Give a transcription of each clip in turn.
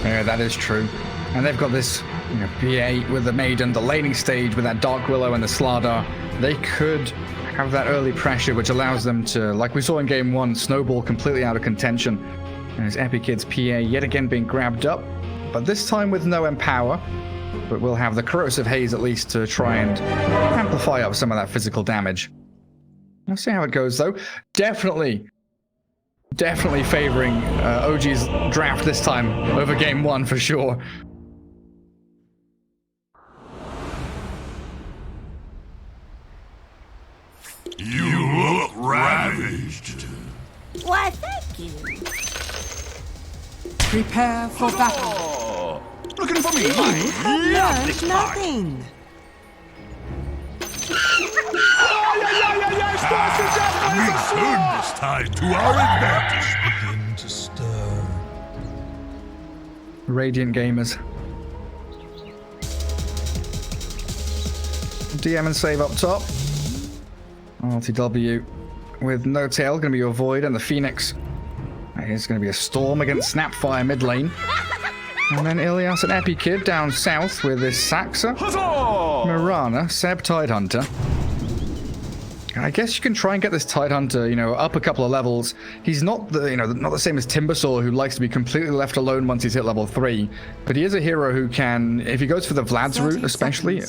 Yeah, that is true. And they've got this PA with the Maiden, the laning stage with that Dark Willow and the Slardar. They could have that early pressure, which allows them to, like we saw in game 1, snowball completely out of contention. And his Epic Kid's PA yet again being grabbed up, but this time with no Empower. But we'll have the Corrosive Haze at least to try and amplify up some of that physical damage. We'll see how it goes, though. Definitely favoring OG's draft this time over game 1 for sure. You look ravaged. Why, thank you. Prepare for battle. Oh, looking for me. Learned nothing. We turned this tide to our advantage. Begin to stir. Radiant Gamers. DM and save up top. RTW with no tail, going to be your Void and the Phoenix. It's going to be a Storm against Snapfire mid lane. And then Ilias and Epi Kid down south with this Saxa, Mirana, Seb Tidehunter. I guess you can try and get this Tidehunter, up a couple of levels. He's not the, not the same as Timbersaw, who likes to be completely left alone once he's hit level 3. But he is a hero who can, if he goes for the Vlad's route especially,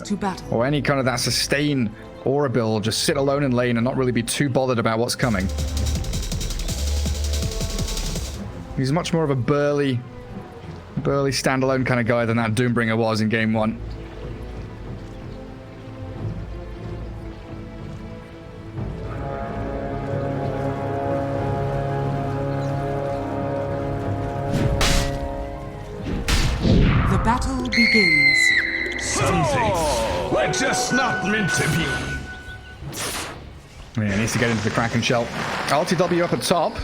or any kind of that sustain aura build, just sit alone in lane and not really be too bothered about what's coming. He's much more of a burly standalone kind of guy than that Doombringer was in game 1. The battle begins. Some things were just not meant to be. Yeah, he needs to get into the Kraken Shell. RTW up at top.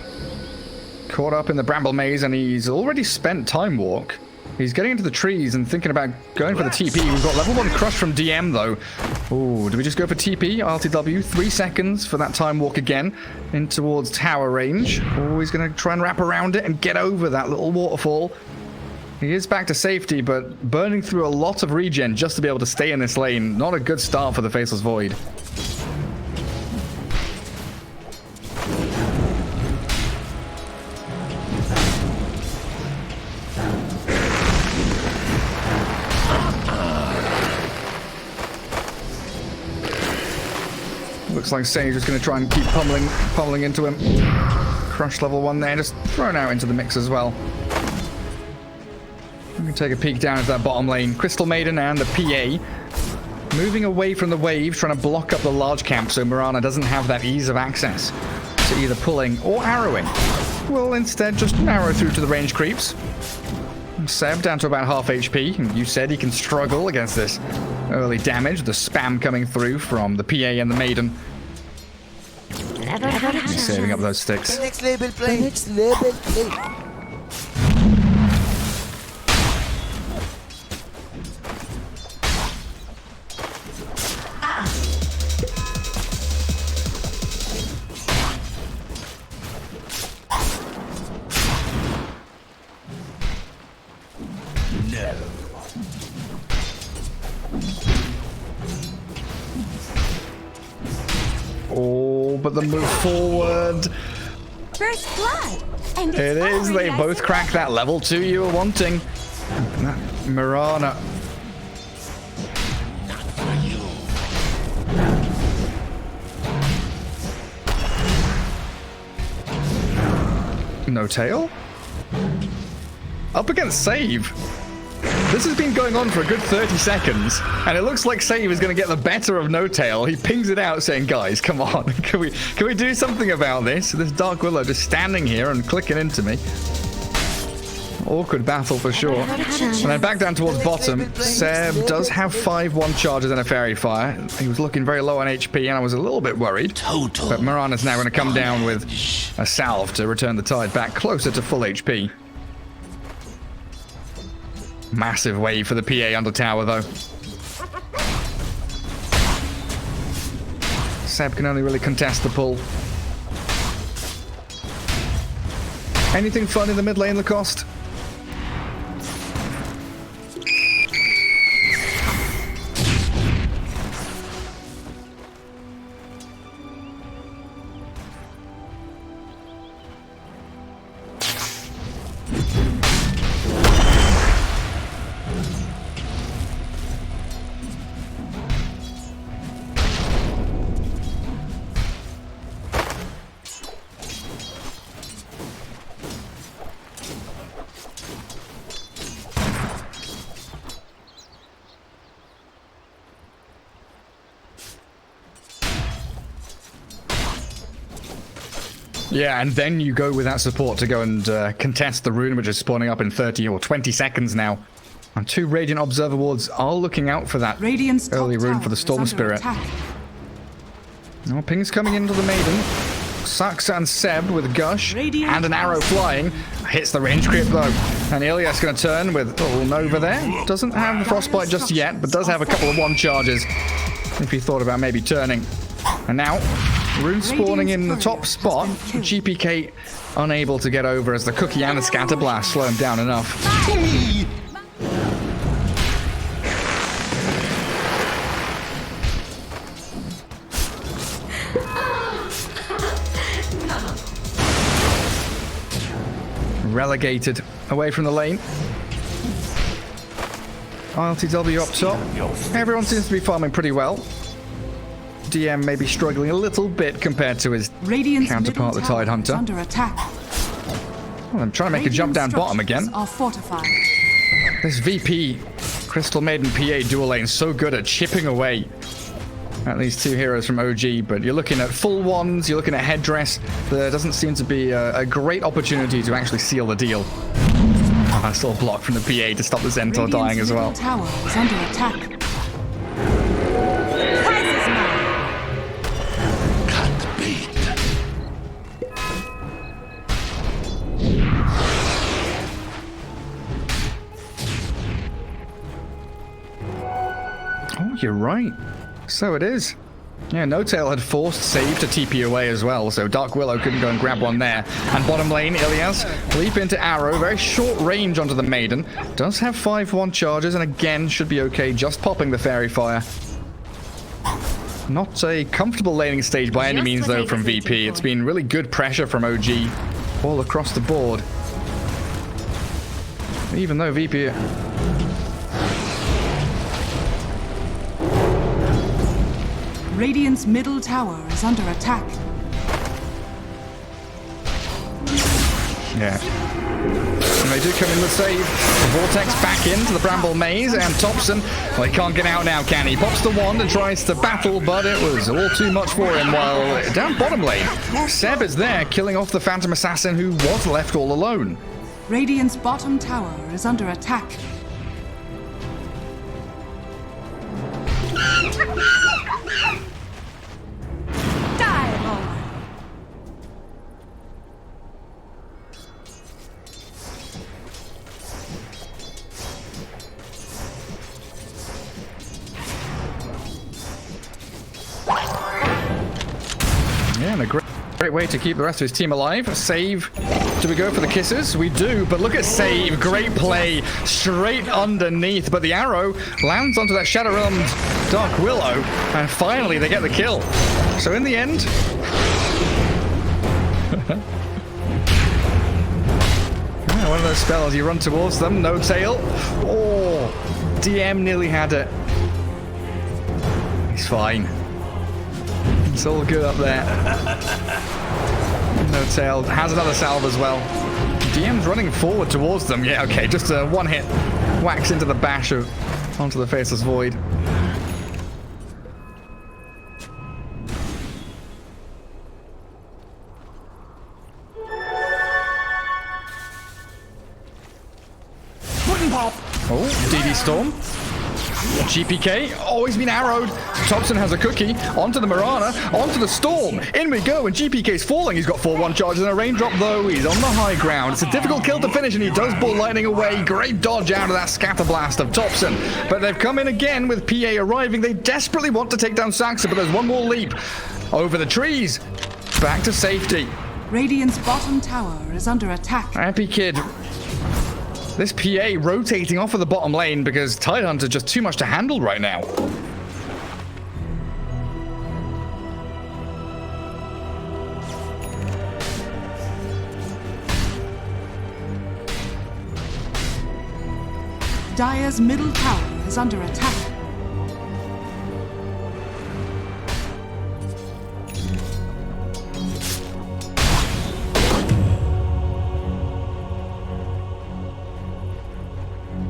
Caught up in the Bramble Maze, and he's already spent Time Walk. He's getting into the trees and thinking about going for the TP. We've got level 1 Crush from DM, though. Ooh, do we just go for TP? RTW, 3 seconds for that Time Walk again, in towards tower range. Oh, he's going to try and wrap around it and get over that little waterfall. He is back to safety, but burning through a lot of regen just to be able to stay in this lane. Not a good start for the Faceless Void. Looks like Sage is going to try and keep pummeling into him. Crush level 1 there, just thrown out into the mix as well. We can take a peek down into that bottom lane. Crystal Maiden and the PA moving away from the wave, trying to block up the large camp so Mirana doesn't have that ease of access to either pulling or arrowing. We'll instead just arrow through to the range creeps. Seb down to about half HP. And you said he can struggle against this early damage, the spam coming through from the PA and the Maiden. He's saving up those sticks. Next label play. Next label play. Oh, but the move forward. First blood. And It is. They both crack that level 2 you were wanting. That Mirana. No tail? Up against Save. This has been going on for a good 30 seconds, and it looks like Save is going to get the better of No Tail. He pings it out saying, guys, come on, can we do something about this? This Dark Willow just standing here and clicking into me. Awkward battle for sure. And then back down towards bottom, Seb does have 5-1 charges and a Fairy Fire. He was looking very low on HP, and I was a little bit worried. But Mirana's now going to come down with a salve to return the tide back closer to full HP. Massive wave for the PA under tower, though. Seb can only really contest the pull. Anything fun in the mid lane, Lacoste? Yeah, and then you go with that support to go and contest the rune, which is spawning up in 30 or 20 seconds now. And 2 Radiant Observer wards are looking out for that Radiant's early top rune tower for the is Storm under Spirit. attack. Oh, ping's coming into the Maiden. Saxa and Seb with Gush Radiant and an arrow flying. Hits the range creep though. And Ilias going to turn with a little Nova there. Doesn't have the Frostbite just yet, but does have a couple of 1 charges. If he thought about maybe turning. And now, rune spawning in the top spot. GPK unable to get over as the Cookie and the Scatter Blast slow him down enough. Relegated away from the lane. ILTW up top. Everyone seems to be farming pretty well. DM may be struggling a little bit compared to his Radiant's counterpart, the middle tower Tide Hunter. is under attack. Well, I'm trying to make a jump down bottom again. Are fortified. This VP, Crystal Maiden PA dual lane, so good at chipping away at these 2 heroes from OG, but you're looking at full ones, you're looking at headdress. There doesn't seem to be a great opportunity to actually seal the deal. Oh, I saw a block from the PA to stop the Centaur dying as well. Radiant's middle tower is under attack. Oh, you're right. So it is. Yeah, No Tail had forced Save to TP away as well, so Dark Willow couldn't go and grab one there. And bottom lane, Ilias, leap into Arrow, very short range onto the Maiden. Does have 5-1 charges, and again, should be okay, just popping the Fairy Fire. Not a comfortable laning stage by any means, though, from VP. It's been really good pressure from OG all across the board. Even though VP... Radiant's middle tower is under attack. Yeah. And they do come in with save. Vortex back into the Bramble Maze, and Thompson, well, he can't get out now, can he? Pops the wand and tries to battle, but it was all too much for him. While down bottom lane, Seb is there, killing off the Phantom Assassin who was left all alone. Radiant's bottom tower is under attack. Yeah, and a great way to keep the rest of his team alive. Save. Do we go for the kisses? We do, but look at Save. Great play. Straight underneath, but the arrow lands onto that Shadow Realm Dark Willow, and finally they get the kill. So in the end... yeah, one of those spells, you run towards them, No Tail. Oh, DM nearly had it. He's fine. It's all good up there. No Tail has another salve as well. DM's running forward towards them. Yeah, okay, just a 1-hit whacks into the bash onto the Faceless Void. Oh, DD Storm. GPK, oh, he's been arrowed. Thompson has a cookie, onto the Mirana, onto the Storm. In we go, and GPK's falling. He's got 4-1 charges and a raindrop, though. He's on the high ground. It's a difficult kill to finish, and he does ball lightning away. Great dodge out of that scatter blast of Thompson. But they've come in again with PA arriving. They desperately want to take down Saxa, but there's one more leap. Over the trees. Back to safety. Radiant's bottom tower is under attack. Happy Kid. This PA rotating off of the bottom lane because Tidehunter's just too much to handle right now. Dire's middle tower is under attack.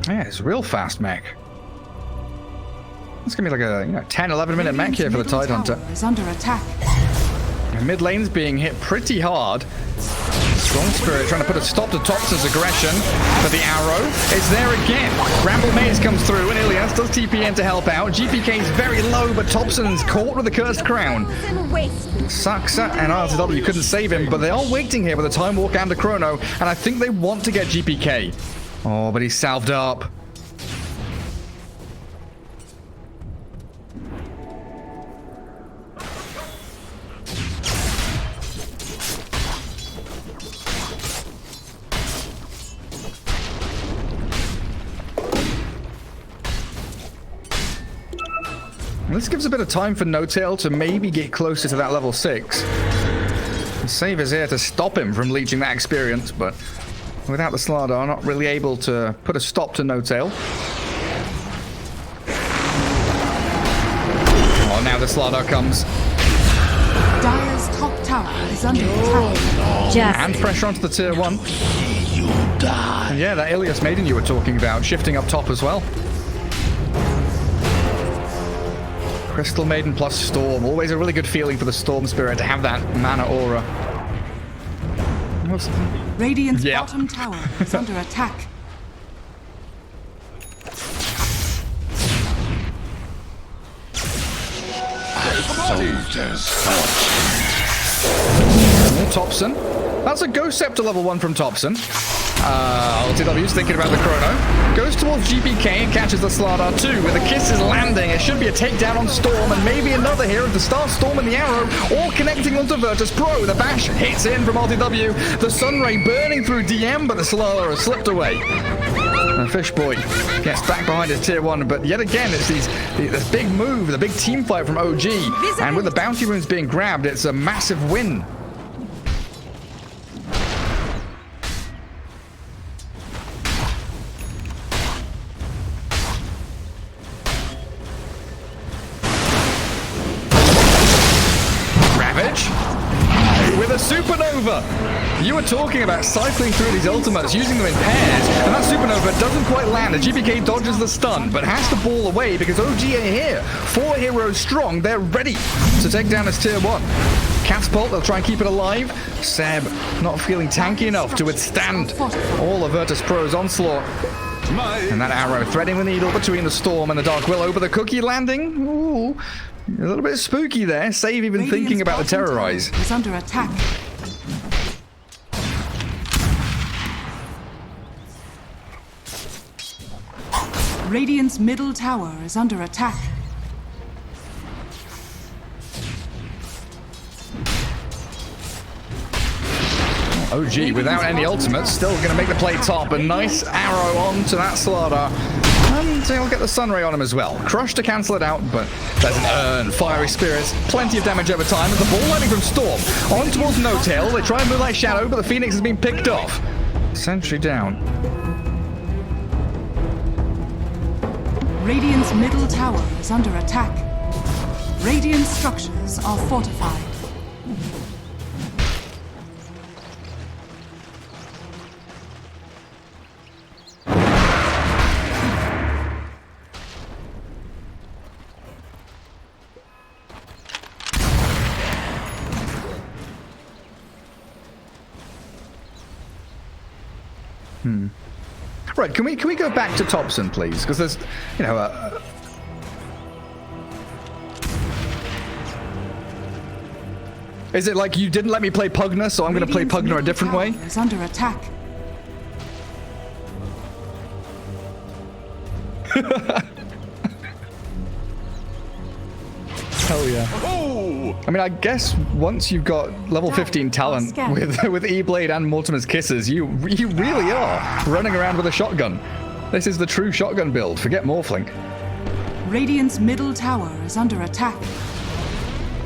Yeah, it's real fast mech. It's gonna be like a 10-11 minute mech here for the Tidehunter. Is under attack. Mid lane's being hit pretty hard. Strong Spirit trying to put a stop to Toxin's aggression, but the arrow is there again. Bramble Maze comes through, and Ilias does TP in to help out. GPK's very low, but Thompson's caught with the Cursed Crown. Saxa and RTW couldn't save him, but they are waiting here with a Time Walk and a Chrono, and I think they want to get GPK. Oh, but he's salved up. This gives a bit of time for No-Tail to maybe get closer to that level 6. The save is here to stop him from leeching that experience, but without the Slardar, not really able to put a stop to No-Tail. Oh, now the Slardar comes. Dire's top tower is under attack. And pressure onto the tier 1. And yeah, that Ilias Maiden you were talking about, shifting up top as well. Crystal Maiden plus Storm. Always a really good feeling for the Storm Spirit to have that mana aura. Radiant's bottom tower is under attack. More Topson. That's a Ghost Scepter level 1 from Topson. LTW's thinking about the Chrono. Goes towards GPK and catches the Slardar too. With the kisses landing, it should be a takedown on Storm and maybe another here to start Storm and the arrow, all connecting onto Virtus Pro. The bash hits in from LTW. The Sunray burning through DM, but the Slardar has slipped away. And Fishboy gets back behind his tier 1, but yet again, it's this big move, the big team fight from OG. And with the bounty runes being grabbed, it's a massive win. With a Supernova! You were talking about cycling through these ultimates, using them in pairs, and that Supernova doesn't quite land. The GPK dodges the stun, but has to ball away because OG are here. 4 heroes strong, they're ready to take down this tier 1. Catapult, they'll try and keep it alive. Seb not feeling tanky enough to withstand all of Virtus Pro's onslaught. And that arrow threading the needle between the Storm and the Dark Willow, but the cookie landing, ooh, a little bit spooky there. Save even thinking about the Terrorize. Is under attack. Radiant's middle tower is under attack. OG without any ultimates, still going to make the play top. A nice arrow onto that Slardar. And he'll get the Sunray on him as well. Crush to cancel it out, but there's an Urn, Fiery Spirits, plenty of damage over time. And the ball landing from Storm on towards No-Tail. They try and Moonlight Shadow, but the Phoenix has been picked off. Sentry down. Radiant's middle tower is under attack. Radiant structures are fortified. Right, can we go back to Topson, please? Because there's, you know, is it like you didn't let me play Pugna, so I'm going to play Pugna a different way? Is under attack. Hell yeah. I mean, I guess once you've got level 15 talent with E-Blade and Mortimer's Kisses, you really are running around with a shotgun. This is the true shotgun build. Forget Morphling. Radiant's middle tower is under attack.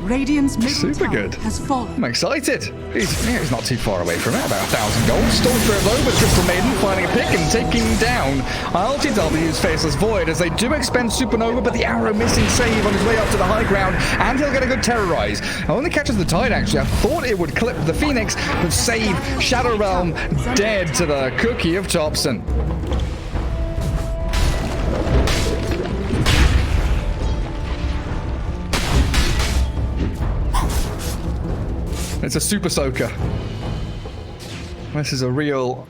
Radiant's middle tower has fallen. I'm excited. He's not too far away from it, about 1,000 gold. Storm Spirit low, but Crystal Maiden finding a pick and taking down LTW's Faceless Void as they do expend Supernova, but the arrow missing save on his way up to the high ground, and he'll get a good Terrorize. Only catches the Tide, actually. I thought it would clip the Phoenix, but save Shadow Realm dead to the cookie of Topson. It's a super soaker. This is a real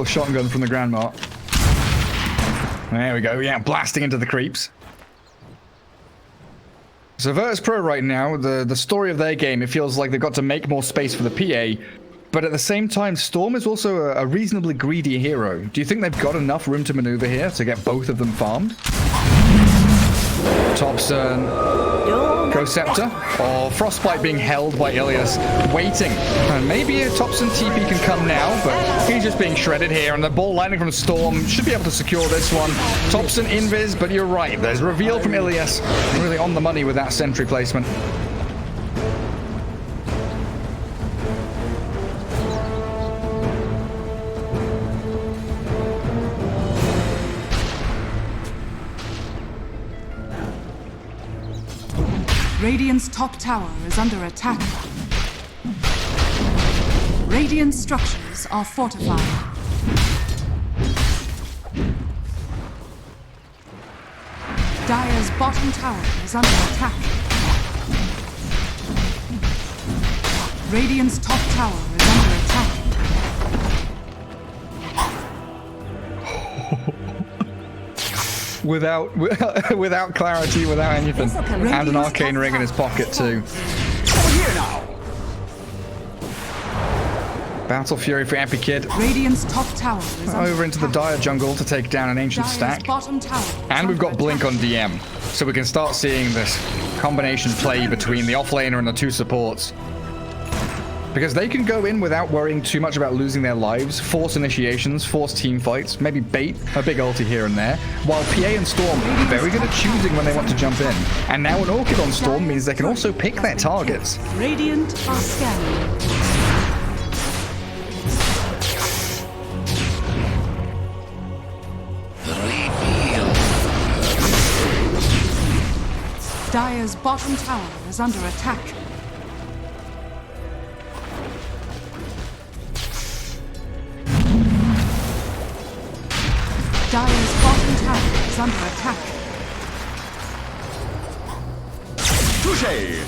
shotgun from the Grandma. There we go. Yeah, blasting into the creeps. So Virtus Pro right now, the story of their game, it feels like they've got to make more space for the PA, but at the same time, Storm is also a reasonably greedy hero. Do you think they've got enough room to maneuver here to get both of them farmed? Thompson, Ghost Scepter, or Frostbite being held by Ilias, waiting. And maybe a Thompson TP can come now, but he's just being shredded here, and the ball landing from Storm should be able to secure this one. Thompson invis, but you're right, there's a reveal from Ilias, really on the money with that sentry placement. Radiant's top tower is under attack. Radiant structures are fortified. Dire's bottom tower is under attack. Radiant's top tower is under attack. Without clarity, without anything. And an arcane ring in his pocket too. Battle Fury for Epi Kid. Radiant's top tower is Over into the Dire jungle to take down an ancient stack. And we've got Blink on DM. So we can start seeing this combination play between the offlaner and the two supports. Because they can go in without worrying too much about losing their lives, force initiations, force team fights, maybe bait a big ulti here and there, while PA and Storm are very good at choosing when they want to jump in. And now an Orchid on Storm means they can also pick their targets. Radiant are scanning. Dire's bottom tower is under attack. Dire's bottom tower is under attack. Touché!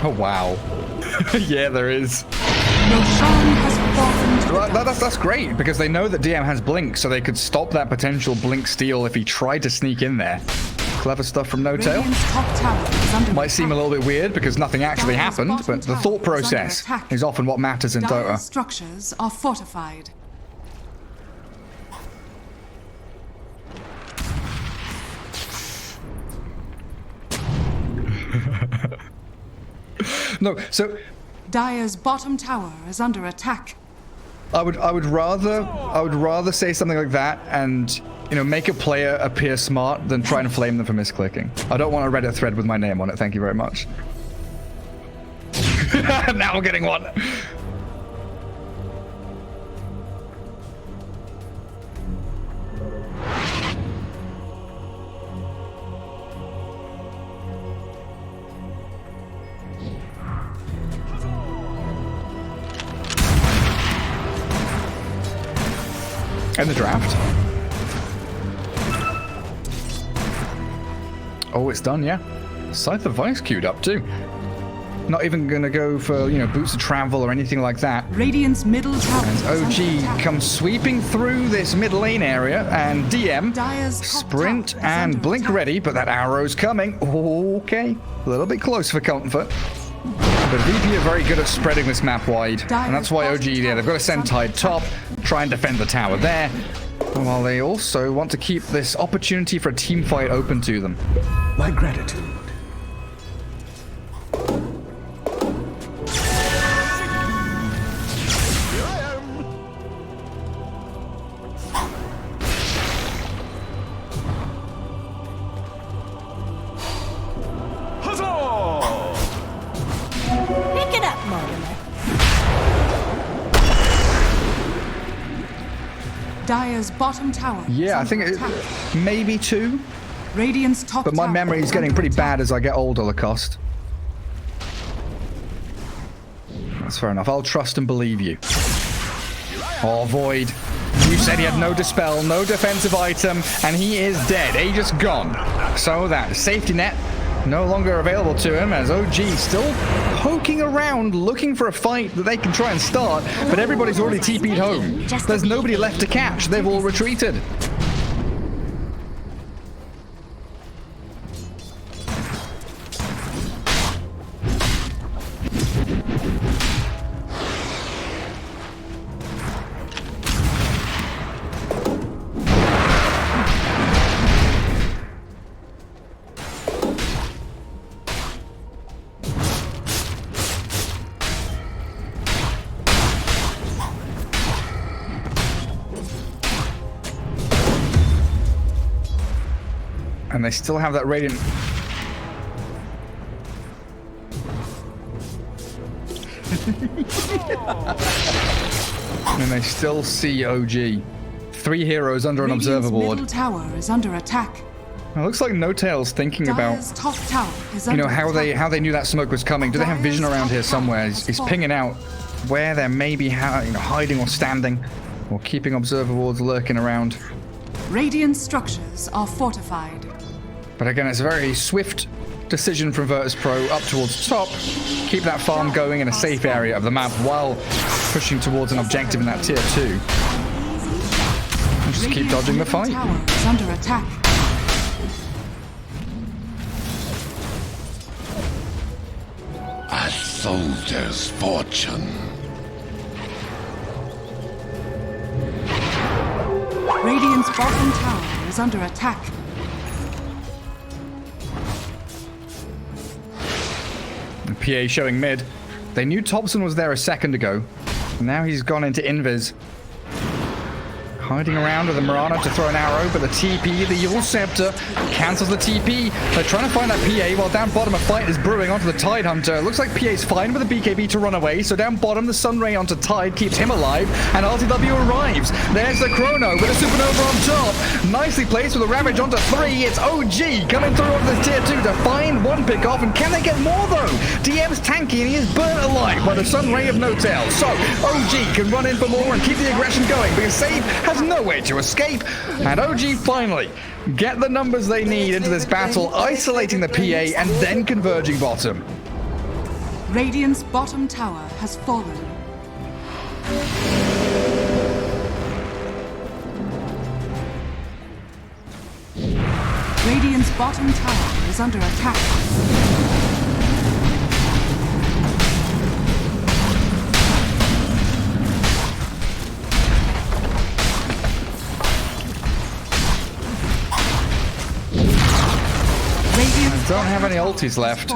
Oh, wow. Yeah, there is. That's great, because they know that DM has Blink, so they could stop that potential Blink steal if he tried to sneak in there. Clever stuff from No Tail. Might seem a little bit weird because nothing actually happened, but the thought process is often what matters in Dota. Structures are fortified. No, so Dire's bottom tower is under attack. I would rather say something like that and, you know, make a player appear smart than try and flame them for misclicking. I don't want a Reddit thread with my name on it, thank you very much. Now we're getting one. And the draft. Oh, it's done, yeah. Scythe of Vice queued up too. Not even gonna go for, you know, boots of travel or anything like that. Radiant's middle tower. As OG comes sweeping through this mid lane area, and DM sprint and blink ready, but that arrow's coming. Okay, a little bit close for comfort. But VP are very good at spreading this map wide, and that's why OG, yeah, they've got a Sentide top, try and defend the tower there, while they also want to keep this opportunity for a team fight open to them. My gratitude. Dire's bottom tower. Yeah, I think maybe 2. Radiant's top but my tower memory is getting pretty bad as I get older, Lacoste. That's fair enough. I'll trust and believe you. Oh, Void. You said he had no dispel, no defensive item, and he is dead. Aegis gone. So that safety net no longer available to him, as OG still poking around looking for a fight that they can try and start, but everybody's already TP'd home. There's nobody left to catch. They've all retreated. And they still have that Radiant. And they still see OG. 3 heroes under an observer board. Middle tower is under attack. It looks like No Tail's thinking about, Dire's top tower is you know, under how attack. they knew that smoke was coming. Do they have vision around here somewhere? He's pinging out where they're maybe hiding or standing, or keeping observer boards lurking around. Radiant structures are fortified. But again, it's a very swift decision from Virtus Pro up towards top. Keep that farm going in a safe area of the map while pushing towards an objective in that tier 2. And just keep dodging the fight. Tower is under attack. A soldier's fortune. Radiant's bottom tower is under attack. PA showing mid. They knew Thompson was there a second ago. Now he's gone into invis. Hiding around with the Mirana to throw an arrow, but the TP, the Evil Scepter, cancels the TP. They're trying to find that PA while down bottom a fight is brewing onto the Tide Hunter. Looks like PA's fine with the BKB to run away, so down bottom the Sunray onto Tide keeps him alive, and RTW arrives. There's the Chrono with a Supernova on top. Nicely placed with a Ravage onto 3. It's OG coming through onto this tier 2 to find one pick off, and can they get more though? DM's tanky and he is burnt alive by the Sunray of No Tail. So OG can run in for more and keep the aggression going because Save has no way to escape, and OG finally get the numbers they need into this battle, isolating the PA and then converging bottom. Radiant's bottom tower has fallen. Radiant's bottom tower is under attack. Don't have any ultis left.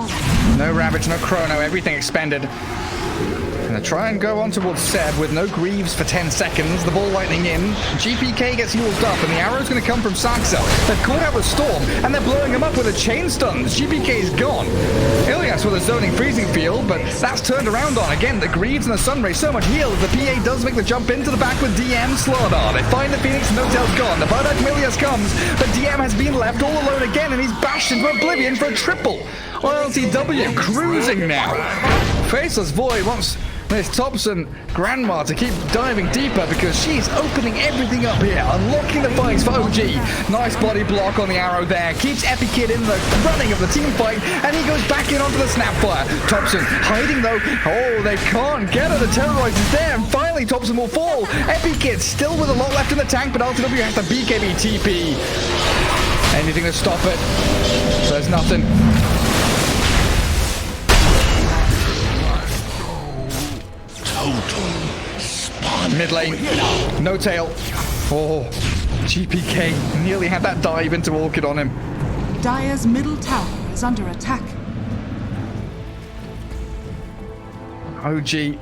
No Ravage, no Chrono, everything expended. And they try and go on towards Seb with no Greaves for 10 seconds. The ball lightning in. GPK gets healed up, and the arrow's going to come from Saxel. They've caught out with Storm, and they're blowing him up with a chain stuns. GPK's gone. Ilias with a zoning freezing field, but that's turned around on. Again, the Greaves and the Sunray so much healed. The PA does make the jump into the back with DM Slardar. They find the Phoenix, No Tail's gone. The Bardock Milius comes, but DM has been left all alone again, and he's bashed into Oblivion for a triple. RLTW cruising now. Faceless Void wants Miss Thompson Grandma to keep diving deeper because she's opening everything up here, unlocking the fights for OG. Nice body block on the arrow there, keeps Epikid in the running of the team fight, and he goes back in onto the Snapfire. Thompson hiding though. Oh, they can't get her. The Terrorize is there, and finally Thompson will fall. Epikid still with a lot left in the tank, but RTW has the BKB TP. Anything to stop it. There's nothing. Mid lane, No Tail. Oh, GPK nearly had that dive into Orchid on him. Dire's middle tower is under attack. OG.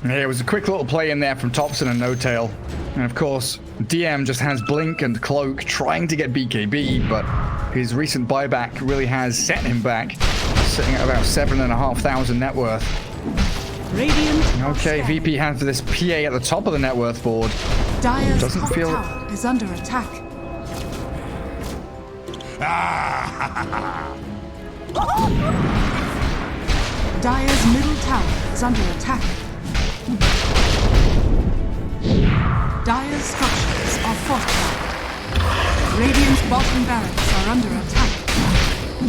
Yeah, it was a quick little play in there from Topson and No Tail. And of course, DM just has Blink and Cloak trying to get BKB, but his recent buyback really has set him back, sitting at about 7,500 net worth. Radiant. Okay, VP has this PA at the top of the net worth board. Dire's Doesn't top feel- tower is under attack. Dire's middle tower is under attack. Dire's structures are fortified. Radiant's bottom barracks are under attack.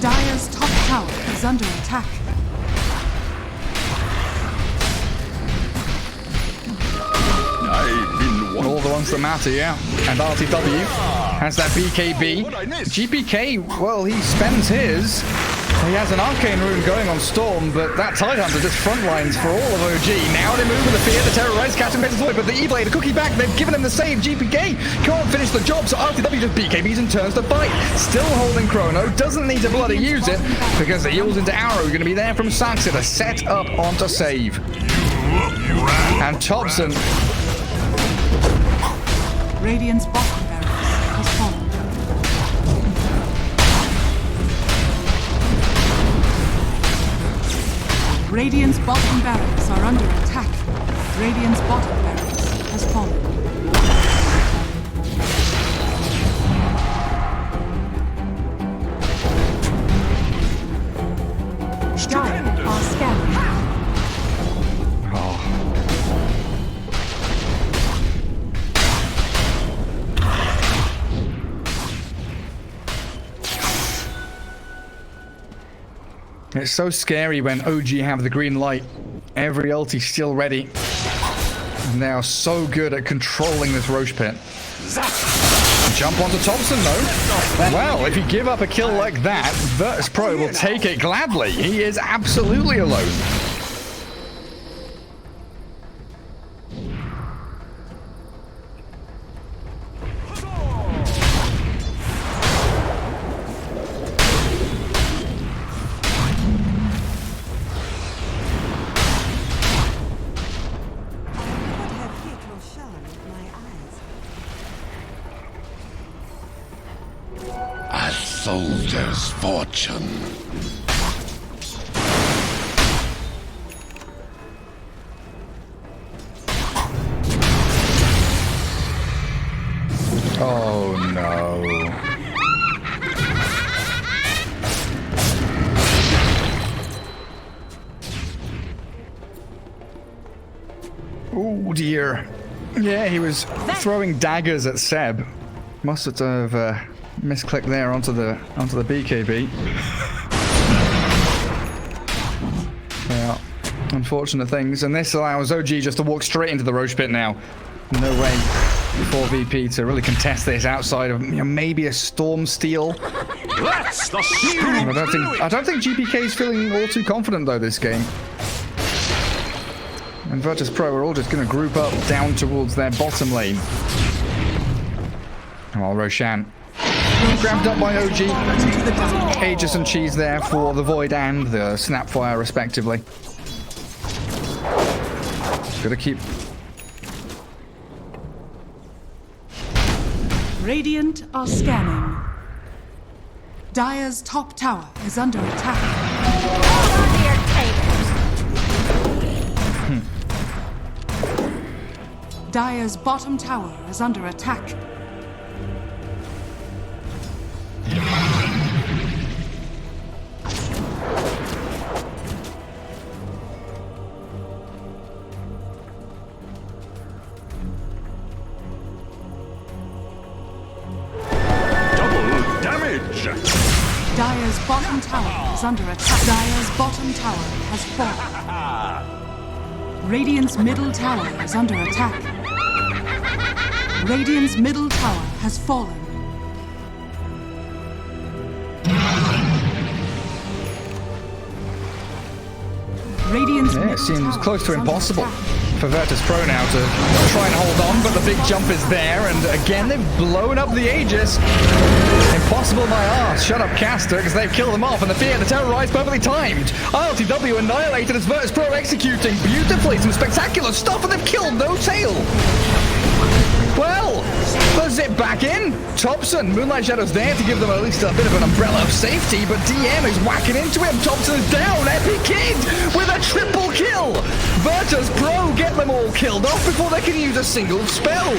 Dire's top tower is under attack. All the ones that matter, yeah. And RTW has that BKB. GPK, well, he spends his. He has an Arcane Rune going on Storm, but that Tidehunter just front lines for all of OG. Now they move with the Fear, the Terrorize, Captain Bases away, but the E-Blade, a cookie back, they've given him the save. GPK can't finish the job, so RTW just BKBs and turns the fight. Still holding Chrono, doesn't need to bloody use it, because the heals into Arrow are going to be there from Saxon to set up onto save. And Topson. Radiant's bottom barracks has fallen. Radiant's bottom barracks are under attack. Radiant's bottom barracks has fallen. Dire are scanning. It's so scary when OG have the green light. Every ulti's still ready. And they are so good at controlling this Roche pit. Jump onto Thompson though. Well, if you give up a kill like that, vp.Pro will take it gladly. He is absolutely alone. Soldier's fortune. Oh no. Oh dear. Yeah, he was throwing daggers at Seb. Must have misclicked there onto the BKB. Yeah, unfortunate things. And this allows OG just to walk straight into the Roche pit now. No way for VP to really contest this outside of maybe a Storm Steal. That's the I don't think GPK is feeling all too confident though this game. And vp.Pro are all just going to group up down towards their bottom lane. Oh, Roshan. Grabbed up by OG. Aegis and Cheese there for the Void and the Snapfire, respectively. Gotta keep... Radiant are scanning. Dire's top tower is under attack. Dire's bottom tower is under attack. Dire's bottom tower is under attack. Dire's bottom tower has fallen. Radiant's middle tower is under attack. Radiant's middle tower has fallen. Radiant's it seems close to impossible for vp.Pro now to try and hold on, but the big jump is there, and again they've blown up the Aegis. Impossible impossible, my ass. Shut up, caster, because they've killed them off, and the fear and the terrorize perfectly timed. ILTW annihilated as Virtus Pro executing beautifully. Some spectacular stuff, and they've killed No Tail. Well, the zip back in. Thompson, Moonlight Shadow's there to give them at least a bit of an umbrella of safety, but DM is whacking into him. Thompson is down. Epic Kid with a triple kill. Virtus Pro get them all killed off before they can use a single spell.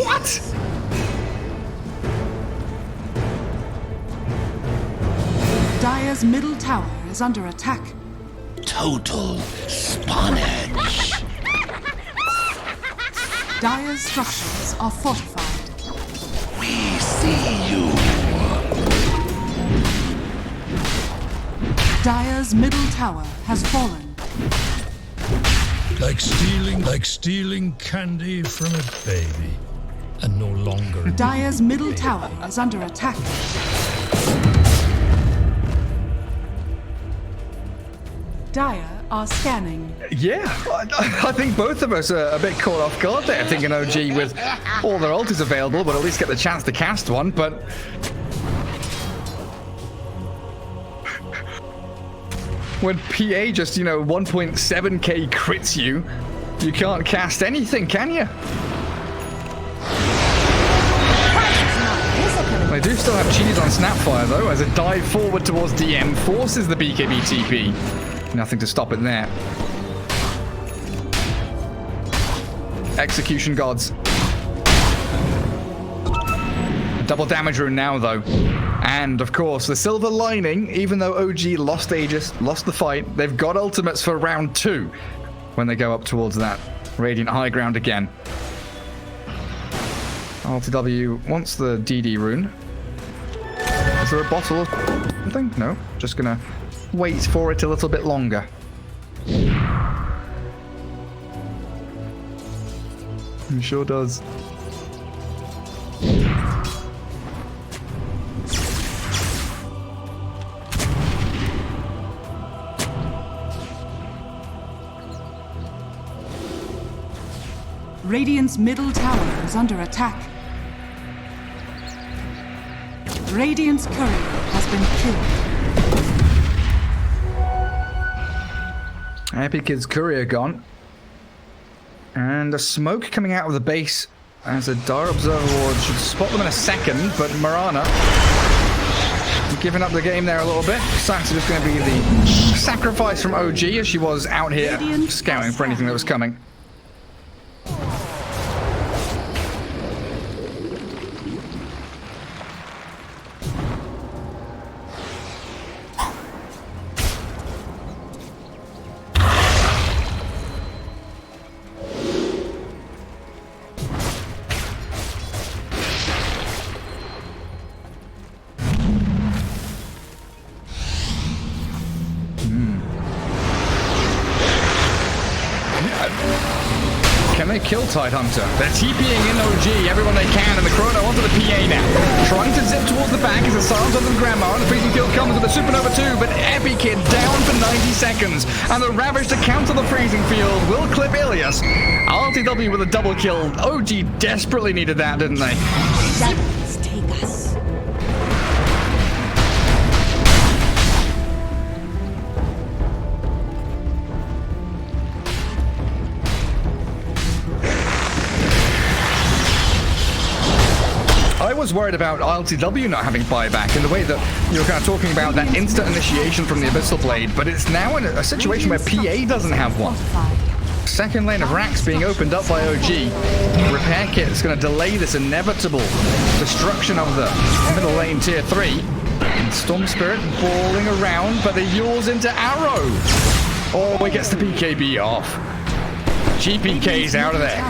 What? Dire's middle tower is under attack. Total spawnage. Dire's structures are fortified. We see you. Dire's middle tower has fallen. Like stealing candy from a baby. And no longer. Dire's middle tower is under attack. Dire are scanning. Yeah, I think both of us are a bit caught off guard there, thinking OG with all their ultis available, but at least get the chance to cast one, but... when PA just, 1.7k crits you, you can't cast anything, can you? They do still have cheese on Snapfire, though, as a dive forward towards DM forces the BKB TP. Nothing to stop it there. Execution gods. Double damage rune now, though. And, of course, the silver lining, even though OG lost Aegis, lost the fight, they've got ultimates for round 2 when they go up towards that Radiant high ground again. RTW wants the DD rune. Is there a bottle or something? No, just gonna wait for it a little bit longer. He sure does. Radiant's middle tower is under attack. Radiant's courier has been killed. Epic Kid's courier gone. And a smoke coming out of the base as a Dire Observer Ward should spot them in a second, but Marana giving up the game there a little bit. Sansa just going to be the sacrifice from OG as she was out here scouting for anything that was coming. Kill Tidehunter. They're TPing in OG, everyone they can, and the Chrono onto the PA now. Trying to zip towards the back as a silence onto the Grandma, and the freezing kill comes with a Supernova 2, but Epic Kid down for 90 seconds, and the Ravage to counter the freezing field will clip Ilias. RTW with a double kill. OG desperately needed that, didn't they? Shadows take us. I was worried about ILTW not having buyback in the way that you were kind of talking about that instant initiation from the Abyssal Blade, but it's now in a situation where PA doesn't have one. Second lane of racks being opened up by OG. Repair kit is going to delay this inevitable destruction of the middle lane tier 3. And Storm Spirit balling around, but the Yule's into Arrow. Oh, he gets the PKB off. GPK's out of there.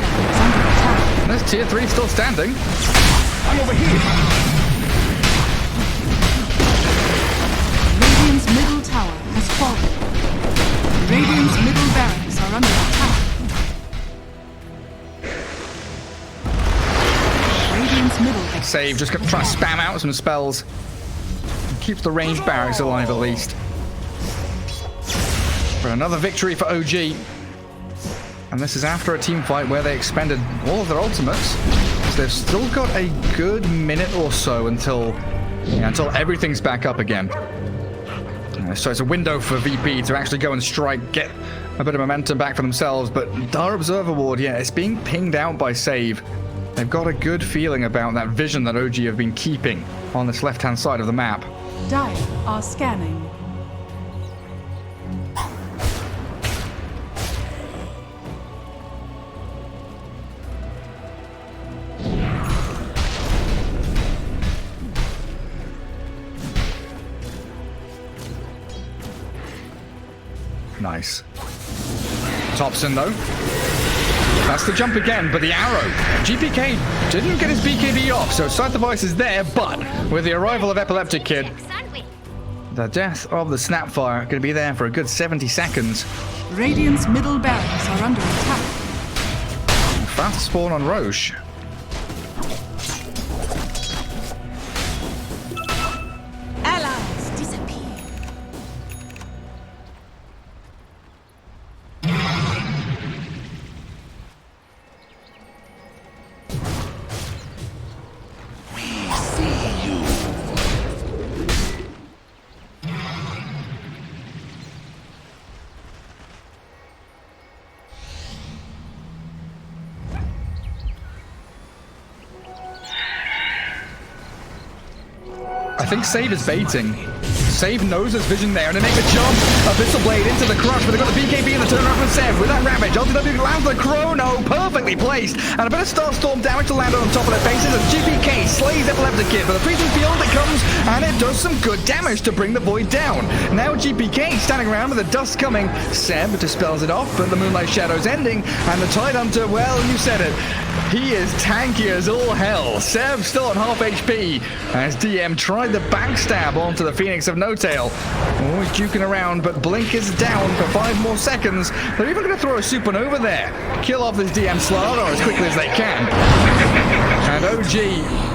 And this tier 3 still standing. I'm over here. Radiant's middle tower has fallen. Radiant's middle barracks are under attack. Radiant's middle Save, just trying to spam out some spells. Keeps the ranged barracks alive at least. But another victory for OG. And this is after a team fight where they expended all of their ultimates. So They've still got a good minute or so until everything's back up again. So it's a window for VP to actually go and strike, get a bit of momentum back for themselves. But Dire Observer Ward, yeah, it's being pinged out by Save. They've got a good feeling about that vision that OG have been keeping on this left-hand side of the map. Dire are scanning. Nice. Thompson, though. That's the jump again, but the arrow. GPK didn't get his BKB off, so Sight Device is there, but with the arrival of Epileptic Kid, the death of the Snapfire going to be there for a good 70 seconds. Radiant's middle barracks are under attack. Fast spawn on Roche. Allies disappear. I think Save is baiting. Save knows there's vision there, and they make the jump. Abyssal Blade into the crush, but they've got the BKB in the turnaround from Sev. With that Ravage, LTW lands the Chrono, perfectly placed. And a bit of Starstorm damage to land on top of their faces as GPK slays Epileptic Kid. But the freezing field, it comes, and it does some good damage to bring the Void down. Now GPK standing around with the dust coming. Seb dispels it off, but the Moonlight Shadow's ending. And the Tidehunter, well, you said it. He is tanky as all hell. Seb still on half HP as DM tried the backstab onto the Phoenix of No Tail. Always juking around, but Blink is down for 5 more seconds. They're even going to throw a Supernova there. Kill off this DM Slardar as quickly as they can. And OG...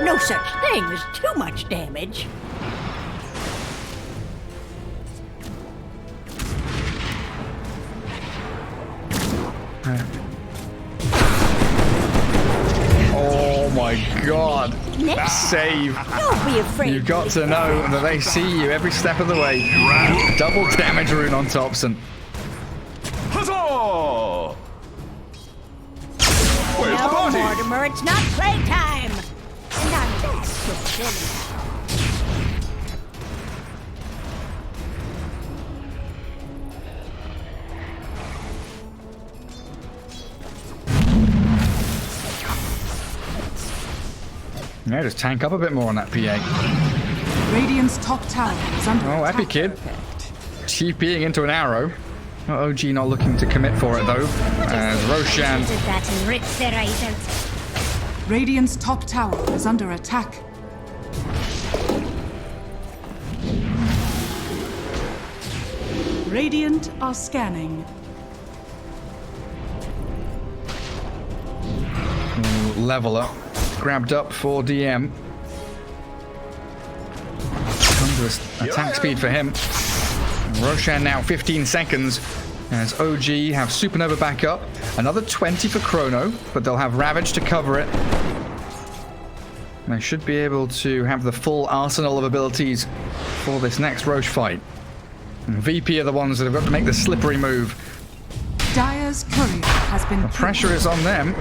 No such thing as too much damage. Oh my god. Next. Save. Don't be afraid. You've got to know that they see you every step of the way. Double damage rune on Thompson. Huzzah! Where's the No, party? Mortimer, it's not playtime. And I'm that so silly. Yeah, just tank up a bit more on that PA. Radiant's top tower is under Oh, attack. Epi Kid. TPing into an arrow. OG not looking to commit for it though. As Roshan. That and rip their eyes out. Radiant's top tower is under attack. Radiant are scanning. Level up. Grabbed up for DM. Comes with attack speed for him. Roshan now 15 seconds as OG have Supernova back up. Another 20 for Chrono, but they'll have Ravage to cover it. They should be able to have the full arsenal of abilities for this next Roche fight. And VP are the ones that have got to make the slippery move. Dire's courier has been The pressure is on them.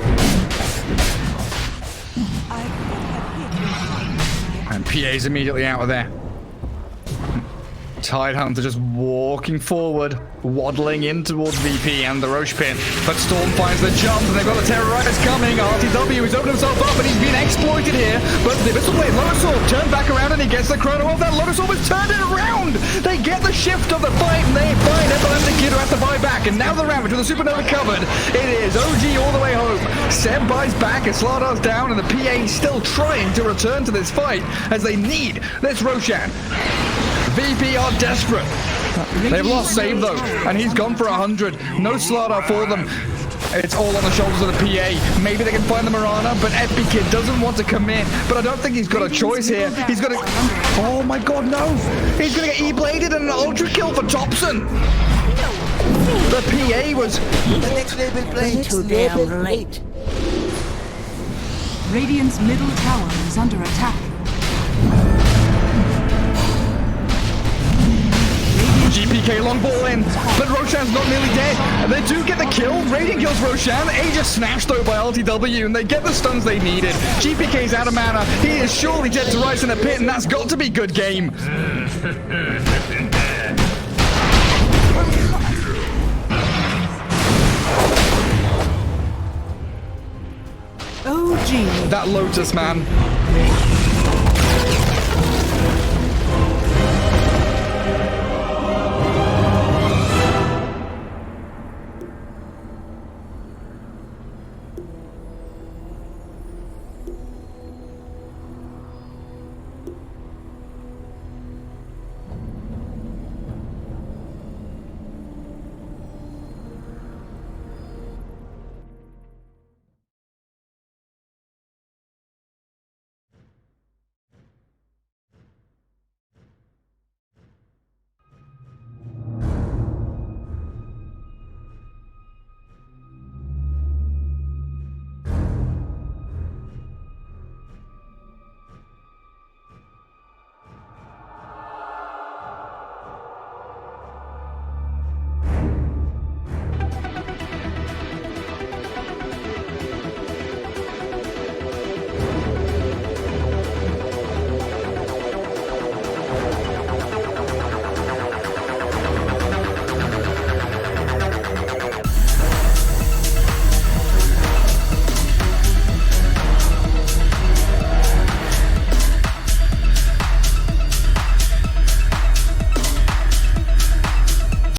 And PA's immediately out of there. Tidehunter just walking forward, waddling in towards VP and the Roche pit. But Storm finds the jump, and they've got the Terrorizers coming. RTW has opened himself up, and he's been exploited here. But the Abyssal Blade, Lotus Orb, turned back around, and he gets the Chrono off. That Lotus Orb has turned it around. They get the shift of the fight, and they find Epileptic Kid who has to buy back. And now the Ravage with the Supernova covered. It is OG all the way home. Seb buys back as Slardar's down, and the PA still trying to return to this fight as they need this Roshan. VP are desperate. They've lost Save though, and he's gone for 100. No Slardar for them. It's all on the shoulders of the PA. Maybe they can find the Mirana, but FB Kid doesn't want to commit. But I don't think he's got a choice here. He's got to... Oh my god, no! He's going to get E-bladed and an ultra kill for Thompson! The PA was... The next label plate. Too damn late. Radiant's middle tower is under attack. GPK long ball in, but Roshan's not nearly dead. And they do get the kill. Radiant kills Roshan. Aegis snatched though by LTW, and they get the stuns they needed. GPK's out of mana. He is surely dead to rights in the pit, and that's got to be good game. OG. That Lotus, man.